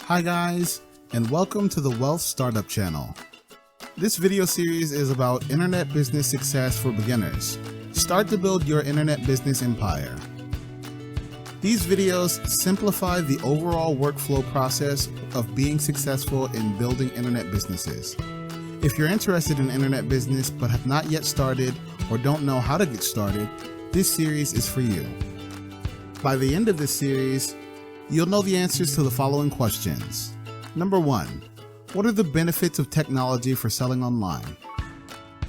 Hi guys, and welcome to the Wealth Startup channel. This video series is about internet business success for beginners. Start to build your internet business empire. These videos simplify the overall workflow process of being successful in building internet businesses. If you're interested in internet business but have not yet started or don't know how to get started, this series is for you. By the end of this series, you'll know the answers to the following questions. Number 1, what are the benefits of technology for selling online?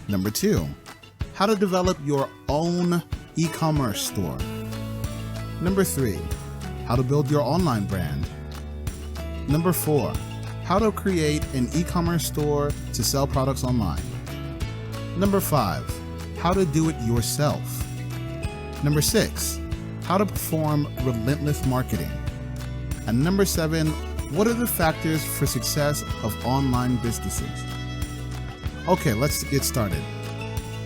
Number 2, how to develop your own e-commerce store. Number 3, how to build your online brand. Number 4, how to create an e-commerce store to sell products online. Number 5, how to do it yourself. Number 6, how to perform relentless marketing. And number 7, what are the factors for success of online businesses? Okay, let's get started.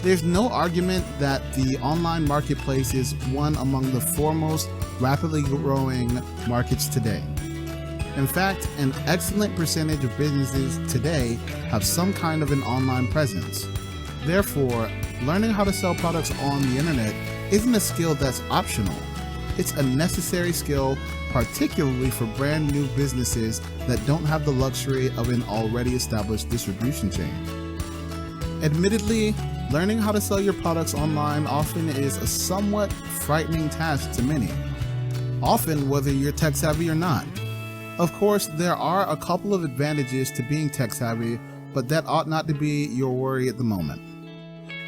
There's no argument that the online marketplace is one among the foremost rapidly growing markets today. In fact, an excellent percentage of businesses today have some kind of an online presence. Therefore, learning how to sell products on the internet isn't a skill that's optional. It's a necessary skill, particularly for brand new businesses that don't have the luxury of an already established distribution chain. Admittedly, learning how to sell your products online often is a somewhat frightening task to many, often whether you're tech savvy or not. Of course, there are a couple of advantages to being tech savvy, but that ought not to be your worry at the moment.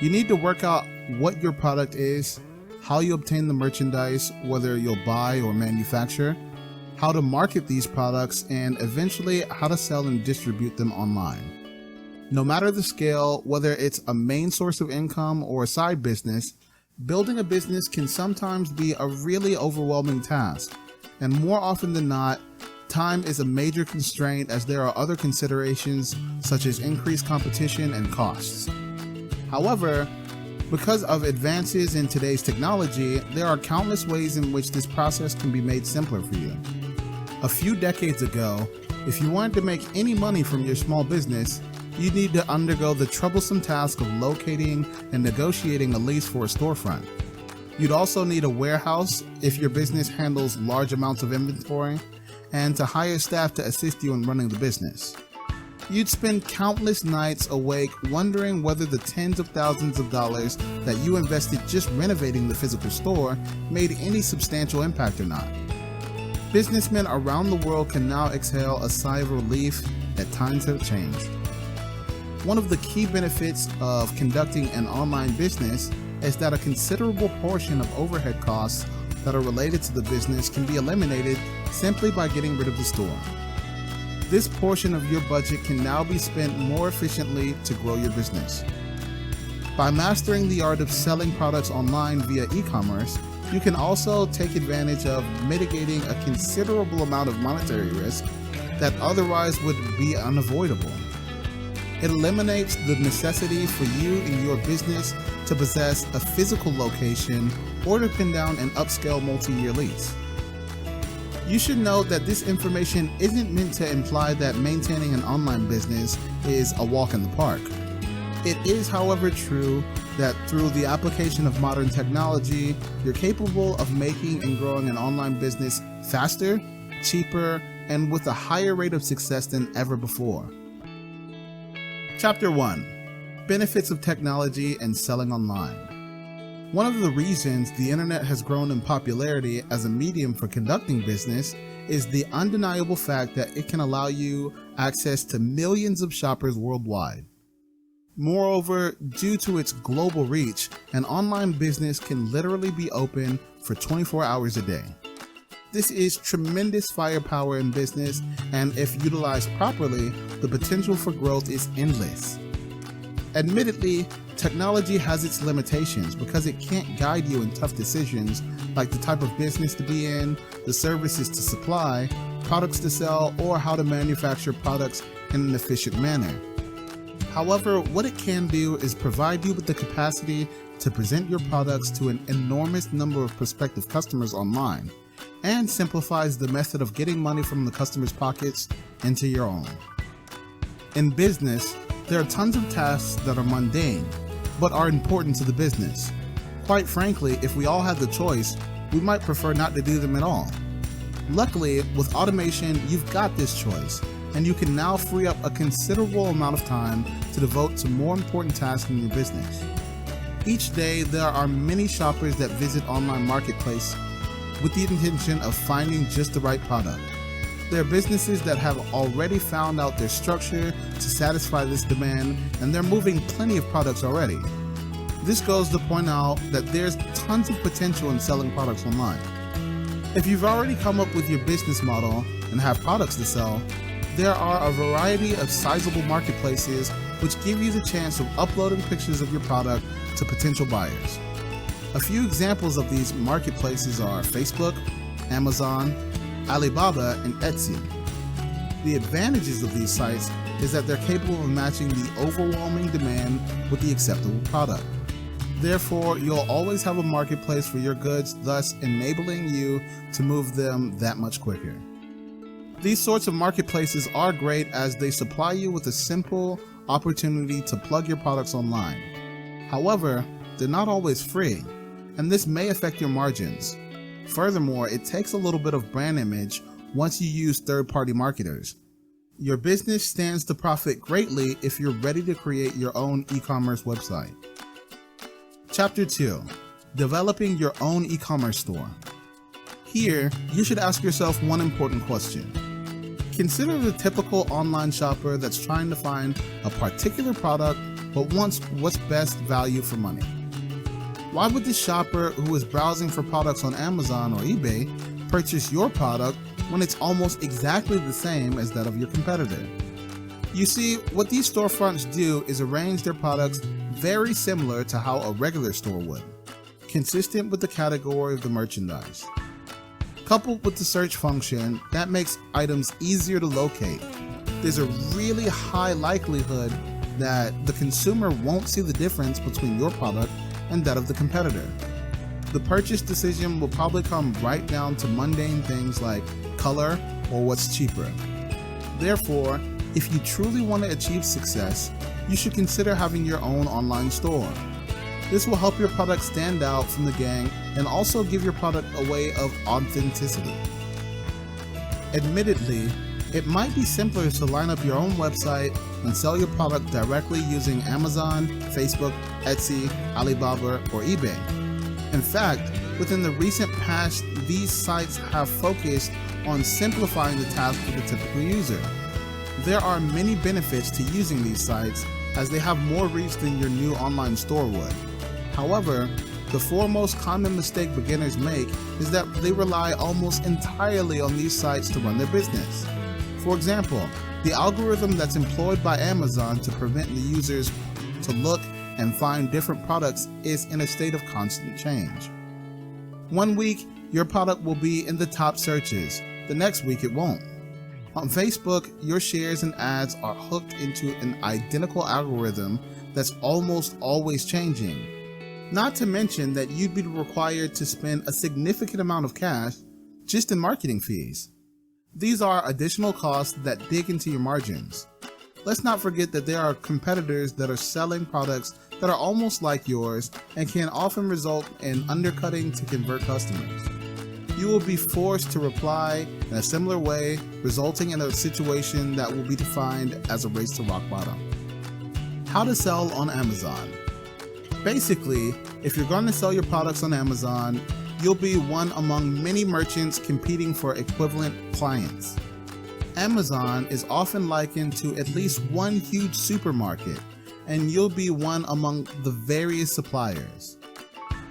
You need to work out what your product is, how you obtain the merchandise, whether you'll buy or manufacture, how to market these products, and eventually how to sell and distribute them online. No matter the scale, whether it's a main source of income or a side business, building a business can sometimes be a really overwhelming task, and more often than not, time is a major constraint as there are other considerations such as increased competition and costs. However, because of advances in today's technology, there are countless ways in which this process can be made simpler for you. A few decades ago, if you wanted to make any money from your small business, you'd need to undergo the troublesome task of locating and negotiating a lease for a storefront. You'd also need a warehouse if your business handles large amounts of inventory, and to hire staff to assist you in running the business. You'd spend countless nights awake wondering whether the tens of thousands of dollars that you invested just renovating the physical store made any substantial impact or not. Businessmen around the world can now exhale a sigh of relief that times have changed. One of the key benefits of conducting an online business is that a considerable portion of overhead costs that are related to the business can be eliminated simply by getting rid of the store. This portion of your budget can now be spent more efficiently to grow your business. By mastering the art of selling products online via e-commerce, you can also take advantage of mitigating a considerable amount of monetary risk that otherwise would be unavoidable. It eliminates the necessity for you and your business to possess a physical location or to pin down an upscale multi-year lease. You should note that this information isn't meant to imply that maintaining an online business is a walk in the park. It is, however, true that through the application of modern technology, you're capable of making and growing an online business faster, cheaper, and with a higher rate of success than ever before. Chapter 1: Benefits of Technology and Selling Online. One of the reasons the internet has grown in popularity as a medium for conducting business is the undeniable fact that it can allow you access to millions of shoppers worldwide. Moreover, due to its global reach, an online business can literally be open for 24 hours a day. This is tremendous firepower in business, and if utilized properly, the potential for growth is endless. Admittedly, technology has its limitations because it can't guide you in tough decisions like the type of business to be in, the services to supply, products to sell, or how to manufacture products in an efficient manner. However, what it can do is provide you with the capacity to present your products to an enormous number of prospective customers online, and simplifies the method of getting money from the customer's pockets into your own. In business, there are tons of tasks that are mundane, but are important to the business. Quite frankly, if we all had the choice, we might prefer not to do them at all. Luckily, with automation, you've got this choice, and you can now free up a considerable amount of time to devote to more important tasks in your business. Each day, there are many shoppers that visit online marketplace with the intention of finding just the right product. There are businesses that have already found out their structure to satisfy this demand, and they're moving plenty of products already. This goes to point out that there's tons of potential in selling products online. If you've already come up with your business model and have products to sell, there are a variety of sizable marketplaces which give you the chance of uploading pictures of your product to potential buyers. A few examples of these marketplaces are Facebook, Amazon, Alibaba, and Etsy. The advantages of these sites is that they're capable of matching the overwhelming demand with the acceptable product. Therefore, you'll always have a marketplace for your goods, thus enabling you to move them that much quicker. These sorts of marketplaces are great as they supply you with a simple opportunity to plug your products online. However, they're not always free, and this may affect your margins. Furthermore, it takes a little bit of brand image once you use third-party marketers. Your business stands to profit greatly if you're ready to create your own e-commerce website. Chapter 2. Developing your own e-commerce store. Here, you should ask yourself one important question. Consider the typical online shopper that's trying to find a particular product but wants what's best value for money. Why would this shopper who is browsing for products on Amazon or eBay purchase your product when it's almost exactly the same as that of your competitor? You see, what these storefronts do is arrange their products very similar to how a regular store would, consistent with the category of the merchandise. Coupled with the search function, that makes items easier to locate. There's a really high likelihood that the consumer won't see the difference between your product and that of the competitor. The purchase decision will probably come right down to mundane things like color or what's cheaper. Therefore, if you truly want to achieve success, you should consider having your own online store. This will help your product stand out from the gang and also give your product a way of authenticity. Admittedly, it might be simpler to line up your own website and sell your product directly using Amazon, Facebook, Etsy, Alibaba, or eBay. In fact, within the recent past, these sites have focused on simplifying the task for the typical user. There are many benefits to using these sites as they have more reach than your new online store would. However, the foremost common mistake beginners make is that they rely almost entirely on these sites to run their business. For example, the algorithm that's employed by Amazon to prevent the users to look and find different products is in a state of constant change. One week, your product will be in the top searches. The next week, it won't. On Facebook, your shares and ads are hooked into an identical algorithm that's almost always changing. Not to mention that you'd be required to spend a significant amount of cash just in marketing fees. These are additional costs that dig into your margins. Let's not forget that there are competitors that are selling products that are almost like yours and can often result in undercutting to convert customers. You will be forced to reply in a similar way, resulting in a situation that will be defined as a race to rock bottom. How to sell on Amazon. Basically, if you're going to sell your products on Amazon, you'll be one among many merchants competing for equivalent clients. Amazon is often likened to at least one huge supermarket, and you'll be one among the various suppliers.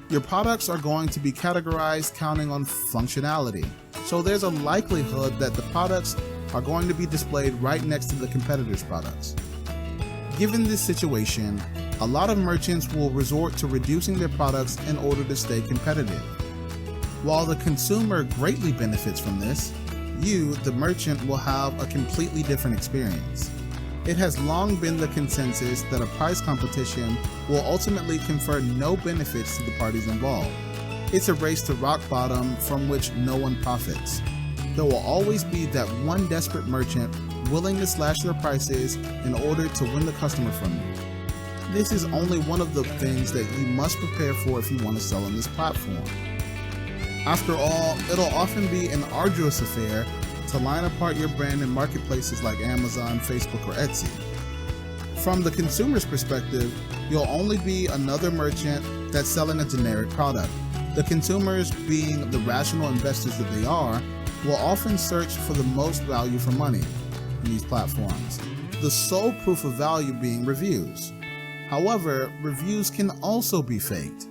Your products are going to be categorized counting on functionality, so there's a likelihood that the products are going to be displayed right next to the competitors' products. Given this situation, a lot of merchants will resort to reducing their products in order to stay competitive. While the consumer greatly benefits from this, you, the merchant, will have a completely different experience. It has long been the consensus that a price competition will ultimately confer no benefits to the parties involved. It's a race to rock bottom from which no one profits. There will always be that one desperate merchant willing to slash their prices in order to win the customer from you. This is only one of the things that you must prepare for if you want to sell on this platform. After all, it'll often be an arduous affair to line apart your brand in marketplaces like Amazon, Facebook, or Etsy. From the consumer's perspective, you'll only be another merchant that's selling a generic product. The consumers, being the rational investors that they are, will often search for the most value for money in these platforms, the sole proof of value being reviews. However, reviews can also be faked.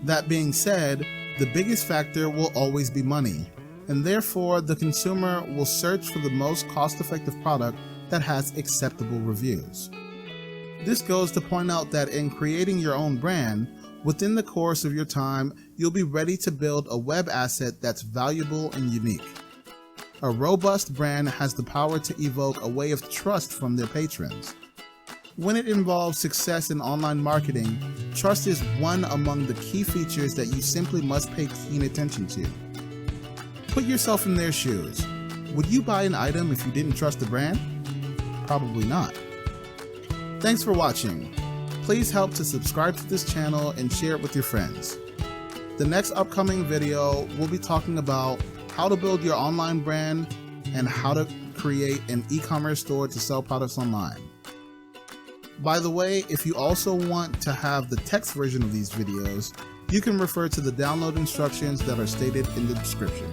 That being said, the biggest factor will always be money, and therefore the consumer will search for the most cost-effective product that has acceptable reviews. This goes to point out that in creating your own brand, within the course of your time, you'll be ready to build a web asset that's valuable and unique. A robust brand has the power to evoke a way of trust from their patrons. When it involves success in online marketing, trust is one among the key features that you simply must pay keen attention to. Put yourself in their shoes. Would you buy an item if you didn't trust the brand? Probably not. Thanks for watching. Please help to subscribe to this channel and share it with your friends. The next upcoming video, we'll be talking about how to build your online brand and how to create an e-commerce store to sell products online. By the way, if you also want to have the text version of these videos, you can refer to the download instructions that are stated in the description.